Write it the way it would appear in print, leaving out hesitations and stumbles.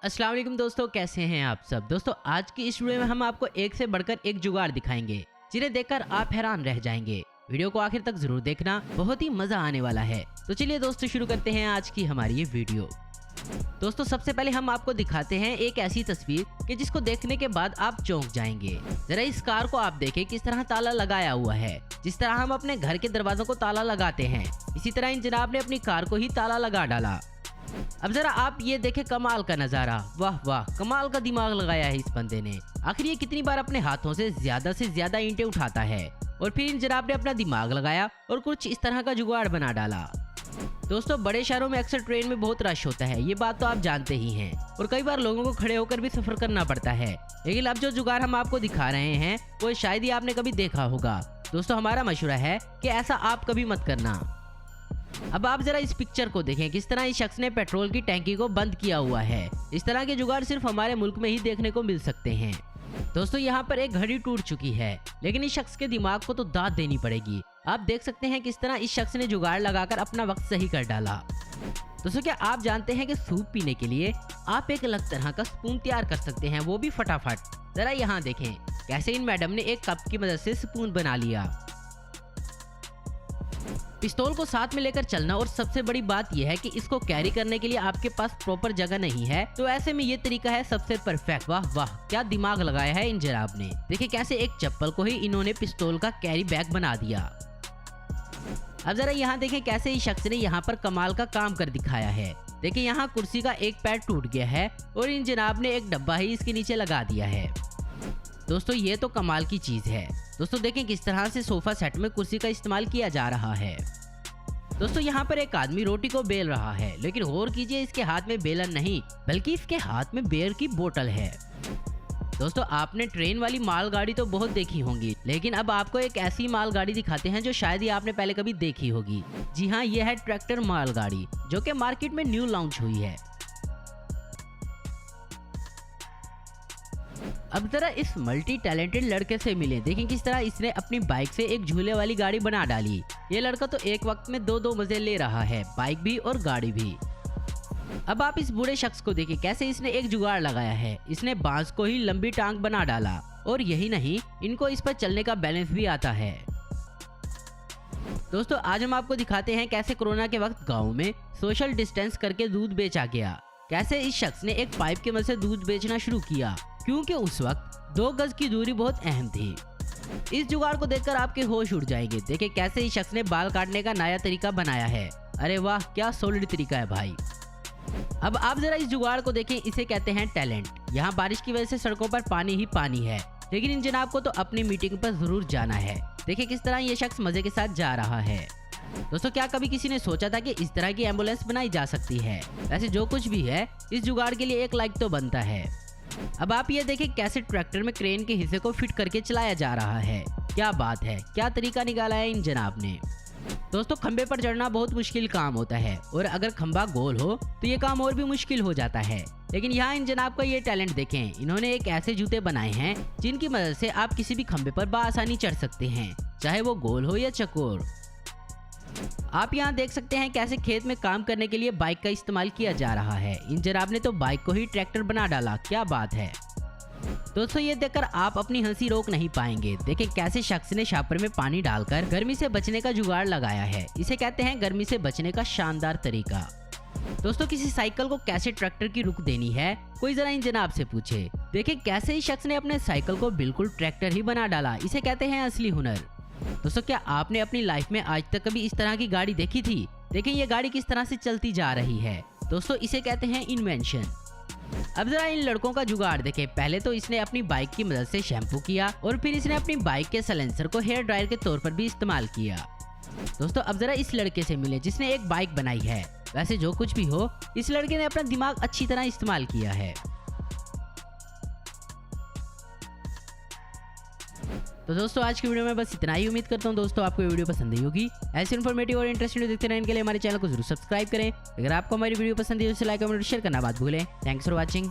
अस्सलाम वालेकुम दोस्तों, कैसे हैं आप सब। दोस्तों आज की इस वीडियो में हम आपको एक से बढ़कर एक जुगाड़ दिखाएंगे जिन्हें देखकर आप हैरान रह जाएंगे। वीडियो को आखिर तक जरूर देखना, बहुत ही मजा आने वाला है। तो चलिए दोस्तों शुरू करते हैं आज की हमारी ये वीडियो। दोस्तों सबसे पहले हम आपको दिखाते हैं एक ऐसी तस्वीर कि जिसको देखने के बाद आप चौंक जाएंगे। जरा इस कार को आप देखें किस तरह ताला लगाया हुआ है। जिस तरह हम अपने घर के दरवाजों को ताला लगाते हैं, इसी तरह इन जनाब ने अपनी कार को ही ताला लगा डाला। अब जरा आप ये देखें कमाल का नजारा, वाह वाह, कमाल का दिमाग लगाया है इस बंदे ने। आखिर ये कितनी बार अपने हाथों से ज्यादा ईंटें उठाता है और फिर इन जनाब ने अपना दिमाग लगाया और कुछ इस तरह का जुगाड़ बना डाला। दोस्तों बड़े शहरों में अक्सर ट्रेन में बहुत रश होता है, ये बात तो आप जानते ही हैं, और कई बार लोगों को खड़े होकर भी सफर करना पड़ता है। लेकिन अब जो जुगाड़ हम आपको दिखा रहे हैं वो शायद ही आपने कभी देखा होगा। दोस्तों हमारा मशवरा है कि ऐसा आप कभी मत करना। अब आप जरा इस पिक्चर को देखें, किस तरह इस शख्स ने पेट्रोल की टैंकी को बंद किया हुआ है। इस तरह के जुगाड़ सिर्फ हमारे मुल्क में ही देखने को मिल सकते हैं। दोस्तों यहाँ पर एक घड़ी टूट चुकी है, लेकिन इस शख्स के दिमाग को तो दाद देनी पड़ेगी। आप देख सकते हैं किस तरह इस शख्स ने जुगाड़ लगाकर अपना वक्त सही कर डाला। दोस्तों क्या आप जानते हैं कि सूप पीने के लिए आप एक अलग तरह का स्पून तैयार कर सकते हैं, वो भी फटाफट। जरा यहाँ देखें कैसे इन मैडम ने एक कप की मदद से स्पून बना लिया। पिस्तौल को साथ में लेकर चलना, और सबसे बड़ी बात यह है कि इसको कैरी करने के लिए आपके पास प्रॉपर जगह नहीं है, तो ऐसे में ये तरीका है सबसे परफेक्ट। वाह वाह, क्या दिमाग लगाया है इन जनाब ने। देखिए कैसे एक चप्पल को ही इन्होंने पिस्तौल का कैरी बैग बना दिया। अब जरा यहाँ देखें कैसे इस शख्स ने यहाँ पर कमाल का काम कर दिखाया है। देखिए यहाँ कुर्सी का एक पैर टूट गया है और इन जनाब ने एक डब्बा ही इसके नीचे लगा दिया है। दोस्तों ये तो कमाल की चीज है। दोस्तों देखें किस तरह से सोफा सेट में कुर्सी का इस्तेमाल किया जा रहा है। दोस्तों यहाँ पर एक आदमी रोटी को बेल रहा है, लेकिन गौर कीजिए इसके हाथ में बेलन नहीं बल्कि इसके हाथ में बियर की बोतल है। दोस्तों आपने ट्रेन वाली मालगाड़ी तो बहुत देखी होंगी, लेकिन अब आपको एक ऐसी मालगाड़ी दिखाते हैं जो शायद ही आपने पहले कभी देखी होगी। जी हाँ, यह है ट्रैक्टर मालगाड़ी, जो कि मार्केट में न्यू लॉन्च हुई है। अब जरा इस मल्टी टैलेंटेड लड़के से मिले, देखें किस तरह इसने अपनी बाइक से एक झूले वाली गाड़ी बना डाली। ये लड़का तो एक वक्त में दो मजे ले रहा है, बाइक भी और गाड़ी भी। अब आप इस बूढ़े शख्स को देखिए कैसे इसने एक जुगाड़ लगाया है। इसने बांस को ही लंबी टांग बना डाला, और यही नहीं, इनको इस पर चलने का बैलेंस भी आता है। दोस्तों आज हम आपको दिखाते हैं कैसे कोरोना के वक्त गाँव में सोशल डिस्टेंस करके दूध बेचा गया। कैसे इस शख्स ने एक पाइप की मदद से दूध बेचना शुरू किया, क्योंकि उस वक्त 2 गज की दूरी बहुत अहम थी। इस जुगाड़ को देखकर आपके होश उड़ जाएंगे। देखिए कैसे इस शख्स ने बाल काटने का नया तरीका बनाया है। अरे वाह, क्या सॉलिड तरीका है भाई। अब आप जरा इस जुगाड़ को देखें, इसे कहते हैं टैलेंट। यहाँ बारिश की वजह से सड़कों पर पानी ही पानी है, लेकिन इन जनाब को तो अपनी मीटिंग पर जरूर जाना है। देखिए किस तरह ये शख्स मजे के साथ जा रहा है। दोस्तों क्या कभी किसी ने सोचा था कि इस तरह की एम्बुलेंस बनाई जा सकती है। वैसे जो कुछ भी है, इस जुगाड़ के लिए एक लाइक तो बनता है। अब आप ये देखें कैसे ट्रैक्टर में क्रेन के हिस्से को फिट करके चलाया जा रहा है। क्या बात है, क्या तरीका निकाला है इन जनाब ने। दोस्तों खंबे पर चढ़ना बहुत मुश्किल काम होता है, और अगर खंबा गोल हो तो ये काम और भी मुश्किल हो जाता है। लेकिन यहाँ इन जनाब का ये टैलेंट देखें, इन्होंने एक ऐसे जूते बनाए हैं जिनकी मदद से आप किसी भी खंबे पर बआसानी चढ़ सकते हैं, चाहे वो गोल हो या चकोर। आप यहाँ देख सकते हैं कैसे खेत में काम करने के लिए बाइक का इस्तेमाल किया जा रहा है। इन जनाब ने तो बाइक को ही ट्रैक्टर बना डाला, क्या बात है। दोस्तों ये देखकर आप अपनी हंसी रोक नहीं पाएंगे। देखिए कैसे शख्स ने शापर में पानी डालकर गर्मी से बचने का जुगाड़ लगाया है। इसे कहते हैं गर्मी से बचने का शानदार तरीका। दोस्तों किसी साइकिल को कैसे ट्रैक्टर की रुख देनी है, कोई जरा इन जनाब से पूछे। देखिए कैसे इस शख्स ने अपने साइकिल को बिल्कुल ट्रैक्टर ही बना डाला। इसे कहते हैं असली हुनर। दोस्तों क्या आपने अपनी लाइफ में आज तक कभी इस तरह की गाड़ी देखी थी। देखें ये गाड़ी किस तरह से चलती जा रही है। दोस्तों इसे कहते हैं इन्वेंशन। अब जरा इन लड़कों का जुगाड़ देखें। पहले तो इसने अपनी बाइक की मदद से शैम्पू किया, और फिर इसने अपनी बाइक के साइलेंसर को हेयर ड्रायर के तौर पर भी इस्तेमाल किया। दोस्तों अब जरा इस लड़के से मिले जिसने एक बाइक बनाई है। वैसे जो कुछ भी हो, इस लड़के ने अपना दिमाग अच्छी तरह इस्तेमाल किया है। तो दोस्तों आज की वीडियो में बस इतना ही। उम्मीद करता हूँ दोस्तों आपको ये वीडियो पसंद आई होगी। ऐसे इन्फॉर्मेटिव और इंटरेस्टिंग वीडियो देखते रहने के लिए हमारे चैनल को जरूर सब्सक्राइब करें। अगर आपको हमारी वीडियो पसंद है तो लाइक कमेंट और शेयर करना मत भूलें। Thanks for watching.